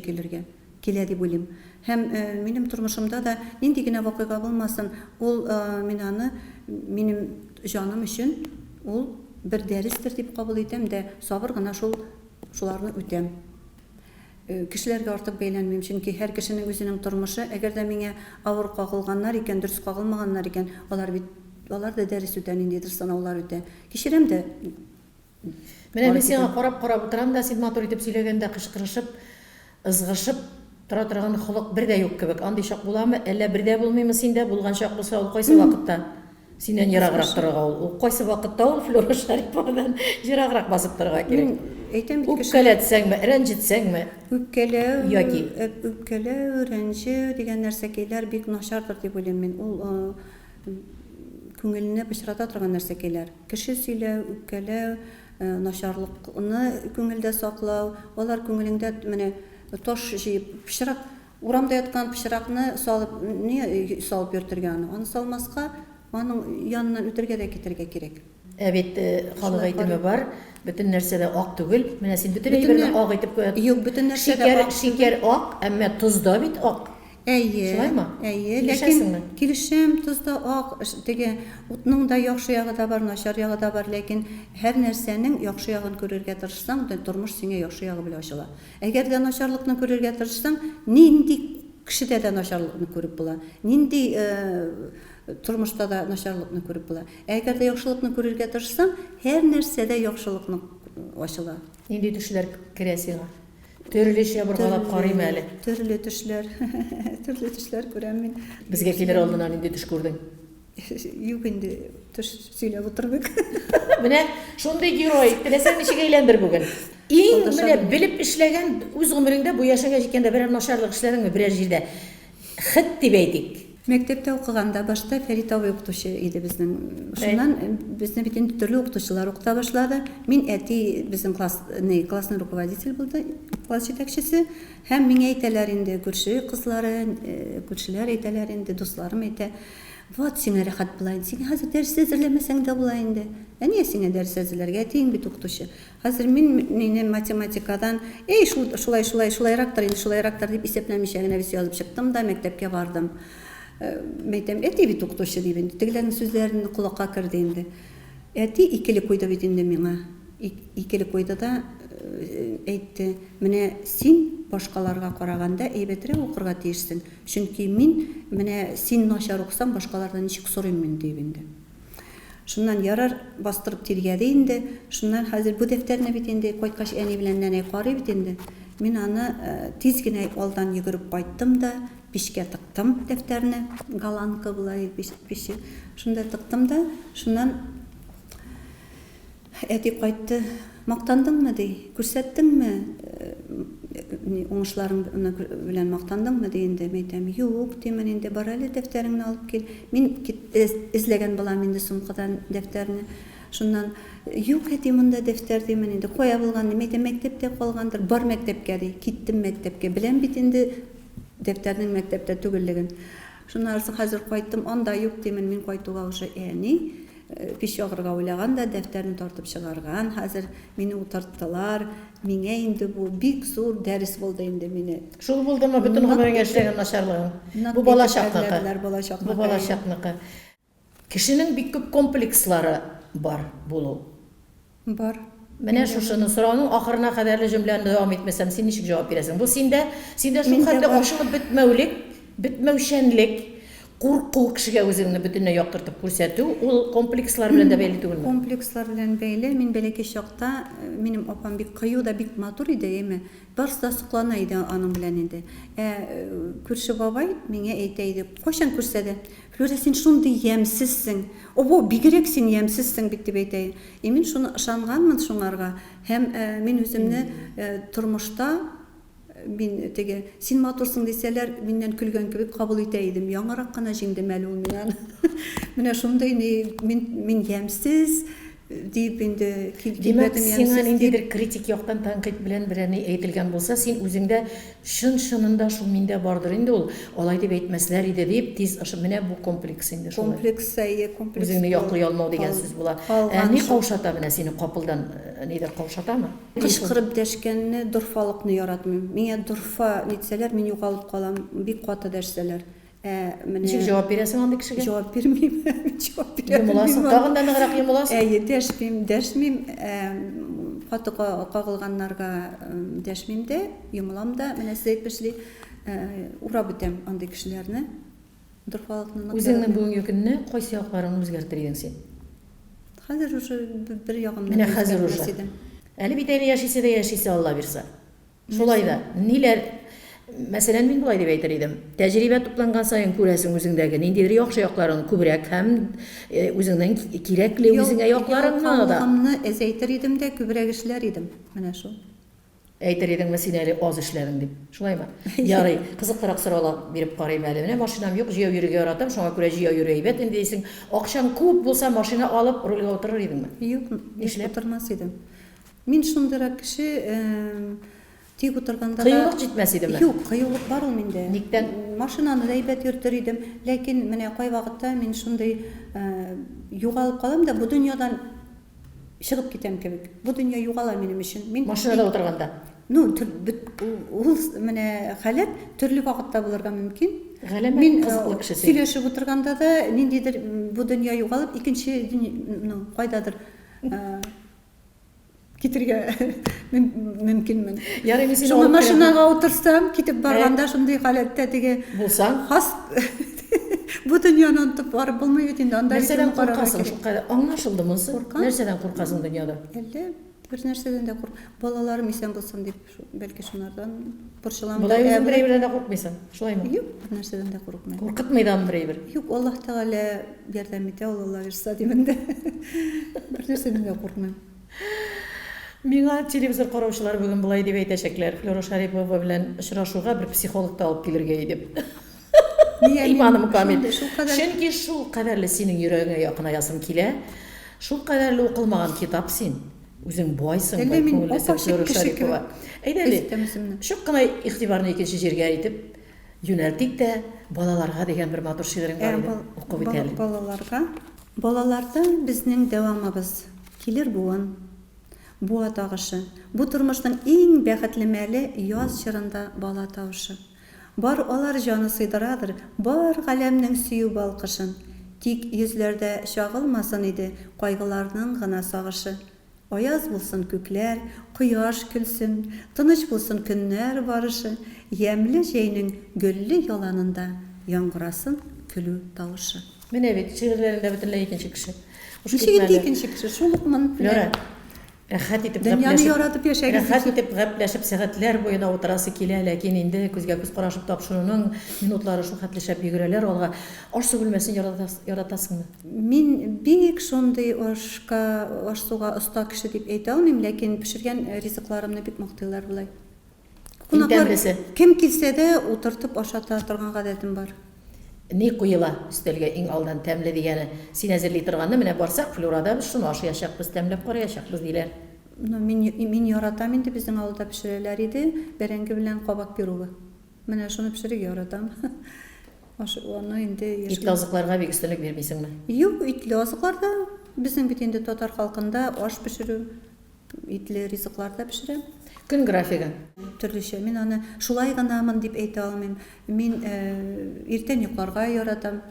килә дип уйлыйм. Һәм минем тормышымда да нинди генә вакыйга булмасын, ул мин аны минем җаным өчен ул бер дәрестер дип кабул итәм дә сабыр гына шуларны үтәм. Кешеләргә артык бәйләнмим, чөнки һәр кешенең үзенең тормышы, әгәр дә миңа авыр кагылганнар икән, дөрес кагылмаганнар икән, алар да дәрес үтә, ниндидер сынаулар үтә. Кичерәм дә. Менә мин сиңа карап утырам да, син матур итеп сөйләгәндә кычкырышып, ызгышып тора торган холык бер дә юк кебек. Андый чак буламы? Әллә бер дә булмыймы синдә? Булган чак булса, ул кайсы вакытта? Синнән ераграк торырга ул. Кайсы вакытта ул Флора Шариповадан ераграк басып торырга кирәк. Әйтәм бит кеше Үпкәләтсәңме, рәнҗетсәңме? Үпкәләү, рәнҗе дигән нәрсәкәйләр бик начардыр дип уйлыйм мин. Ул күңелне пычрата торган нәрсәкәйләр. Кеше сөйләү, үпкәләү, начарлыкны күңелдә саклау, алар күңелеңдә менә таш җыеп, пычрак, урамда яткан пычракны салып, ни салып йөртергән? Аны салмаска, аның яныннан үтәргә дә китәргә кирәк. Бит халык әйтеме бар, бөтен нәрсә дә ак түгел. Менә син бөтен әйберне ак итеп куя. Юк, бөтен нәрсә дә Шикәр ак, әмма туз да бит ак. Әйе. Шулаймы? Әйе, Килешәсеңме? ләкин килешәм, тузда ак, теге утның да яхшы ягы да бар, начар ягы да бар, ләкин һәр нәрсәнең яхшы ягын күрергә тырышсаң, тормыш сиңа яхшы ягы белән ачыла. Әгәр дә начарлыкны күрергә тырышсаң, нинди кешедә дә начарлыкны күреп була. Нинди тормышта да начарлыкны күреп була. Әгәр дә яхшылыкны күрергә тырышсаң, һәр нәрсәдә яхшылыкны ачыла. Нинди төшләр керә сиңа? Төрлечә боргалап карыйм әле. Төрле төшләр, төрле төшләр күрәм мин. Безгә килер алдыннан нинди төш күрдең? Юк инде, төш сөйләп утырдык. Менә шундый герой, теләсәң ничек әйләндер бүген. Иң менә белеп эшләгән үз гомереңдә бу яшәгә җиткәндә берәр начарлык эшләдеңме берәр җирдә? Хит дип әйтик. Мәктәптә укыганда башта Фәрит абый укытучы иде безнең. Шуннан безне бит инде төрле укытучылар укыта башлады. Мин әти безнең классный руководитель булды, класс җитәкчесе. Һәм миңа әйтәләр инде күрше кызлары, күршеләр әйтәләр инде, дусларым әйтә. Вот сиңа рәхәт була инде. Син хәзер дәрес әзерләмәсәң дә була инде. Әнә сиңа дәрес әзерләргә тиң бит укытучы. Хәзер мине математикадан, шулайрактыр инде, шулайрактыр дип исәпләмичә генә бис язып чыктым да мәктәпкә бардым. Мәйтәм, әти бит укытучы дип инде. Тегеләрнең сүзләрен кулакка керде инде. Әти икеле куйды бит инде миңа. Икеле куйды да әйтте, менә син башкаларга караганда әйбәтрәк укырга тиешсең. Чөнки мин менә син начар укысаң, башкалардан ничек сорыйм мин дип инде. Шуннан ярар бастырып тиргәде инде. Шуннан хәзер бу дәфтәрне бит инде кайткач әни белән нәнәй карый бит инде. Мин аны тиз генә алдан йөгереп кайттым да, пишкә тыктым дәфтәрне, голландка булай пиши. Шунда тыктым да, шуннан әти кайтты. Мактандыңмы ди? Күрсәттеңме? Уңышларың белән мактандыңмы ди инде? Мәйтәм, юк, димен инде, бар әле дәфтәреңне алып кил. Мин эзләгән булам инде сумкадан дәфтәрне. Шуннан, юк, әти, монда дәфтәр димен инде. Кая булган ди? Мәйтәм, мәктәптә калгандыр. Бар мәктәпкә ди. Киттем мәктәпкә. Беләм бит инде дәфтәрнең мәктәптә түгеллеген. Шуннан хәзер кайттым, анда юк димен, мин кайтуга уже әни пешогырга уйлаган да дәфтәрен тартып чыгарган. Хәзер мине утырттылар. Миңа инде бу бик зур дәрес булды инде мине. Шул булдымы бүтән гомереңә эшләгән начарлыгың? Бу балачакныкы. Бу балачакныкы. Кешенең бик күп комплекслары бар булу. Бар. Менә шушыны сорауның ахырына кадәрле җөмләне дәвам итмәсәм, син ничек җавап бирәсең? Бу синдә шул хәтле ашыгып бетмәүлек, бетмәүчәнлек, курку кешегә үзеңне бөтенләй яктыртып күрсәтү, ул комплекслар белән дә бәйле түгелме? Комплекслар белән бәйле. Мин бәләкәй чакта минем апам бик кыю да бик матур иде, әйме. Барсы да соклана иде аның белән инде. Күрше бабай миңа әйтә иде, кайчан күрсәдә, Флюра, син шундый ямьсезсең. О, бигрәк син ямьсезсең бит дип әйтә. Мин шуны ышанганмын шуңарга. Һәм мин үземне тормышта мин теге син матурсың дисәләр, миннән көлгән кебек кабул итә идем. Яңарак кына җиңдем әле ул миннән. Менә шундый мин ямьсез дип инде Димәк, сиңа ниндидер критик яктан тәнкыйть белән берәни әйтелгән булса, син үзеңдә чын-чынында шул миндә бардыр инде ул. Алай дип әйтмәсләр иде дип, тиз менә бу комплекс инде шулай. Комплекс. Үзеңне яклый алмау дигән сүз була. Ни каушата менә сине капылдан нидер каушатамы? Кычкырып дәшкәнне, дорфалыкны яратмыйм. Миңа дорфа нитсәләр, мин югалып калам, бик каты дәшсәләр. Ничек җавап бирәсең андый кешегә? Җавап бирмим. Җавап бирмим. Йомыласың, тагын да ныграк йомыласың. Дәшмим. Каты кагылганнарга дәшмим дә, йомылам да. Менә сез әйтмешли, урап үтәм андый кешеләрне. Дорфалыкны. Үзеңнең бүгенге көнне кайсы якларын үзгәртер идең син? Хәзер уже бер ягымны. Менә хәзер уже. Әле бит әле яшисе дә яшисе Алла бирсә. Шулай да. Ниләр Мәсәлән, мин булай дип әйтер идем. Тәҗрибә тупланган саен күрәсең үзеңдәге ниндидер яхшы якларын күбрәк һәм үзеңнең кирәкле үзеңә якларыңны да. Ялкаулыгымны әйтер идем дә, күбрәк эшләр идем. Менә шул. Әйтер идең син әле аз эшләдең дип. Шулаймы? Ярый, кызыктырак сораулар биреп карыйм әле. Менә машинам юк, җыяу йөрергә яратам, шуңа күрә җыяу йөрә әйбәт. Инде дисең, акчаң күп булса, машина алып рульгә утырыр идеңме? Юк, эшләп тормас идем. Мин шундыйрак кеше тик утырганда кыюлык җитмәс идеме? Юк, кыюлык бар ул миндә. Никтән? Машинаны да әйбәт йөртер идем, ләкин менә кай вакытта мин шундый югалып калам да бу дөньядан чыгып китәм кебек. Бу дөнья югала минем өчен. Мин Машинада утырганда. Ул менә халәт төрле вакытта булырга мөмкин. Мин кызыклы кеше. Сөйләшеп утырганда да ниндидер бу дөнья югалып, икенче кайдадыр китергә мөмкинмен. Ярый, мин сине Шуңа машинага утырсам, китеп барганда шундый халәттә теге булсаң, бу дөньяны онытып барып булмый бит инде. Анда нәрсәдән куркасың? Шул аңлашылдымы соң? Нәрсәдән куркасың дөньяда? Әллә бер нәрсәдән дә балаларым исән булсын дип, бәлки шунардан борчылам. Булай үзең берәйбердән дә куркмыйсың. Шулаймы? Юк, бер нәрсәдән дә курыкмыйм. Куркытмыйдан берәйбер. Юк, Аллаһ Тәгалә ярдәм итә, Алла бирсә димен дә. Бер нәрсәдән дә курыкмыйм. Миңа телевизор караучылар бүген булай дип әйтәчәкләр. Флюра Шарипова белән очрашуга бер психологта алып килергә дип. Иманым камил. Чөнки шул кадәрле синең йөрәгеңә якынаясың килә. Шул кадәрле укылмаган китап син. Үзең байсың, Флюра Шарипова. Әйдәле. Шук кына игътибарны икенче җиргә итеп юнәлтик тә балаларга дигән бер матур шигырың бар иде. Укып бит әле. Балаларда безнең дәвамыбыз килер буын. Буа тагышы. Бу тормышның иң бәхетле мәле яз чорында бала тавышы. Бар алар җаны сыйдырадыр, бар галәмнең сөю балкышын. Тик йөзләрдә чагылмасын иде кайгыларның гына сагышы. Аяз булсын күкләр, кояш көлсен, тыныч булсын көннәр барышы. Ямьле җәйнең гөлле яланында яңгырасын көлү тавышы. Менә бит шигырьләрендә бөтенләй икенче кеше. Икенче кеше шулыкмын. Рәхәт итеп дөньяны яратып яшәгән. Рәхәт итеп гәпләшеп сәгатьләр буена утырасы килә, ләкин инде күзгә күз карашып тапшыруның минутлары шул хәтле шәп йөгерәләр алга. Аш-су белмәсен яратасыңмы? Мин бик шундый аш-суга оста кеше дип әйтә алмыйм, ләкин пешергән ризыкларымны бик мактыйлар булай. Кем килсә дә утыртып ашата торган гадәтем бар. Ни куела өстәлгә иң алдан тәмле дигәне син әзерли торганны менә барсак Флюрада без шуны ашаячакбыз, тәмләп караячакбыз диләр. Мин яратам инде, безнең авылда пешерәләр иде, бәрәңге белән кабак пирогы. Менә шуны пешерергә яратам. Аны инде Итле азыкларга бик өстенлек бирмисеңме? Юк, итле азыкларда Безнең бит инде татар халкында аш пешерү, итле ризыкларда пешерәм. Көн графигы. Төрлечә. Мин аны шулай гынамын дип әйтә алмыйм. Мин иртән йокларга яратам.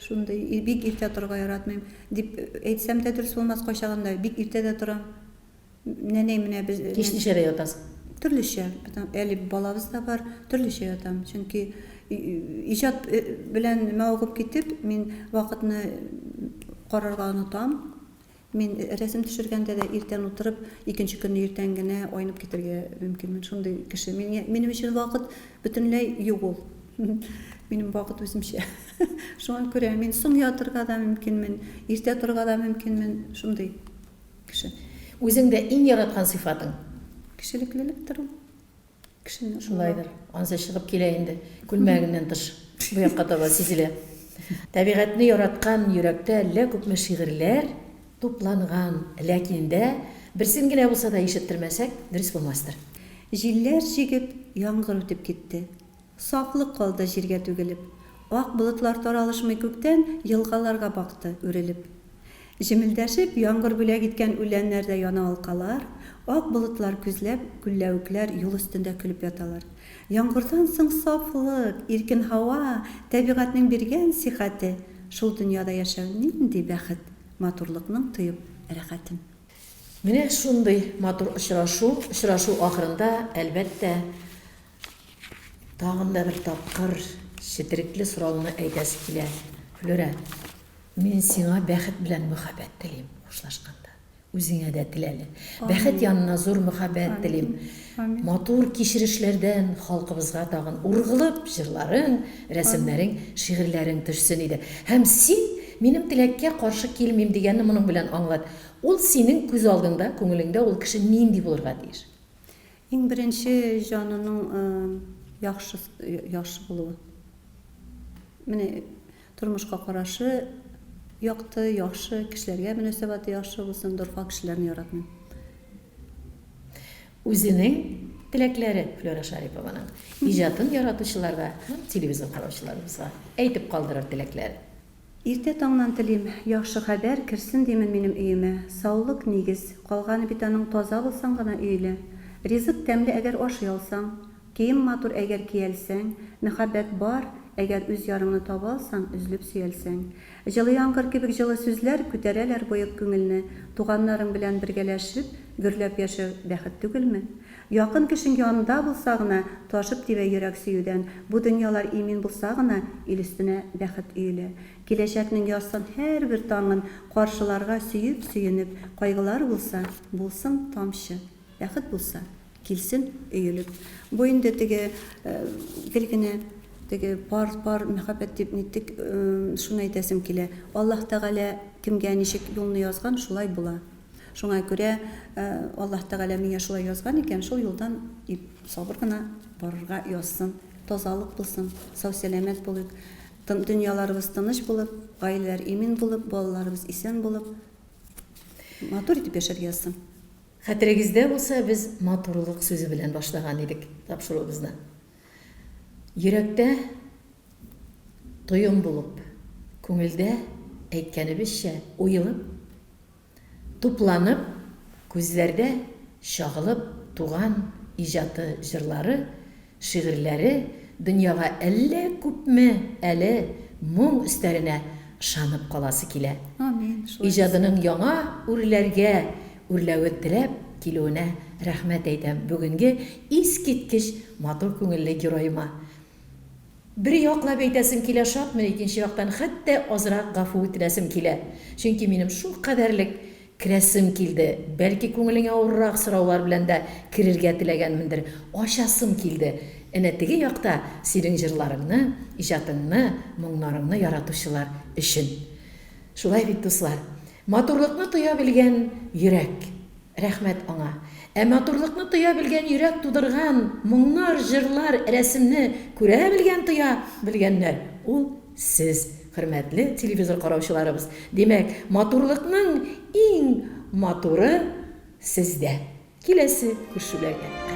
Шундый бик иртә торырга яратмыйм. Дип әйтсәм дә дөрес булмас кайчагында. Бик иртәдә торам. Нәнәй менә без Кич ничәдә ятасың? төрлечә. Әле балабыз да бар, төрлечә ятам. Чөнки иҗат белән мавыгып китеп, мин вакытны карарга онытам. Мин рәсем төшергәндә дә иртән утырып, икенче көнне иртән генә айнып китәргә мөмкинмен. Шундый кеше. Минем өчен вакыт бөтенләй юк ул. Минем вакыт үземчә. Шуңа күрә мин соң ятырга да мөмкинмен, иртә торырга да мөмкинмен. Шундый кеше. Үзеңдә иң яраткан сыйфатың? Кешелеклелектер ул. Кешене Шулайдыр. Ансы чыгып килә инде. Күлмәгеннән тыш. Бу якка таба сизелә. Табигатьне яраткан йөрәктә әллә күпме шигырьләр тупланган, ләкин дә берсен генә булса да ишеттермәсәк, дөрес булмастыр. Җилләр җигеп, яңгыр үтеп китте. Сафлык калды җиргә түгелеп. Ак болытлар таралышмый күктән, елгаларга бакты үрелеп. Җемелдәшеп, яңгыр бүләк иткән үләннәрдә яна алкалар, ак болытлар күзләп, күлләүкләр юл өстендә көлеп яталар. Яңгырдан соң сафлык, иркен һава, табигатьнең биргән сихәте. Шул дөньяда яшәү нинди бәхет, матурлыкның тоеп рәхәтен. Менә шундый матур очрашу ахырында әлбәттә тагын да бер тапкыр четерекле сорауны әйтәсе килә. Флора, мин сиңа бәхет белән мөхәббәт телим хушлашканда. Үзеңә дә теләле. Бәхет янына зур мөхәббәт телим. Матур кичерешләрдән халкыбызга тагын ургылып җырларың, рәсемнәрең, шигырьләрең төшсен иде. Һәм син минем теләккә каршы килмим дигәнне моның белән аңлат. Ул синең күз алдыңда, күңелеңдә ул кеше нинди булырга тиеш? Иң беренче җанының яхшы булуы. Менә тормышка карашы якты, яхшы, кешеләргә мөнәсәбәте яхшы булсын, дорфа кешеләрне яратмыйм. Үзенең теләкләре Флора Шарипованың иҗатын яратучыларга, телевизор караучыларыбызга әйтеп калдырыр теләкләре. Иртә таңнан телим, яхшы хәбәр керсен димен минем өемә. Саулык нигез, калганы бит аның таза булсаң гына өйлә. Ризык тәмле әгәр ашый алсаң, кием матур әгәр киялсәң, мәхәббәт бар, әгәр үз ярыңны таба алсаң, үзлеп сөялсәң. Җылы яңгыр кебек җылы сүзләр күтәрәләр боек күңелне, туганнарың белән бергәләшеп, гөрләп яшәү бәхет түгелме? Якын кешең янында булса гына, ташып тибә йөрәк сөюдән, бу дөньялар имин булса гына, ил өстенә бәхет өелә. Киләчәкнең ясын һәрбер таңын каршыларга сөеп-сөенеп, кайгылар булса, булсын тамчы, бәхет булса, килсен өелеп. Бу инде теге гел генә теге пар мәхәббәт дип нитек шуны әйтәсем килә. Аллаһ Тәгалә кемгә ничек юлны язган, шулай була. Шуңа күрә Аллаһ Тәгалә миңа шулай язган икән, шул юлдан сабыр гына барырга язсын. Тазалык булсын, сау-сәламәт булыйк. Дөньяларыбыз тыныч булып, гаиләләр имин булып, балаларыбыз исән булып, матур итеп яшәргә язсын. Хәтерегездә булса, без матурлык сүзе белән башлаган идек тапшыруыбызны. Йөрәктә тоем булып, күңелдә әйткәнебезчә уелып, тупланып, күзләрдә шагылып туган иҗаты җырлары, шигырьләре дөньяга әллә күпме әле моң өстәренә ышанып каласы килә. Амин. Иҗатының яңа үрләргә үрләвен теләп килүенә рәхмәт әйтәм бүгенге искиткеч матур күңелле героема. Бер яклап әйтәсем килә шатмын, икенче яктан хәтта азрак гафу итәсем килә. Чөнки минем шул кадәрлек керәсем килде. Бәлки күңелеңә авыррак сораулар белән дә кирергә теләгәнмендер. Ачасым килде. Әнә теге якта синең җырларыңны, иҗатыңны, моңнарыңны яратучылар өчен. Шулай бит, дуслар. Матурлыкны тоя белгән йөрәк. Рәхмәт аңа. Матурлыкны тоя белгән йөрәк тудырган моңнар, җырлар, рәсемне күрә тоя белгәннәр. Ул сез, хөрмәтле телевизор караучыларыбыз. Димәк, матурлыкның иң матуры сездә. Киләсе күршүләргә.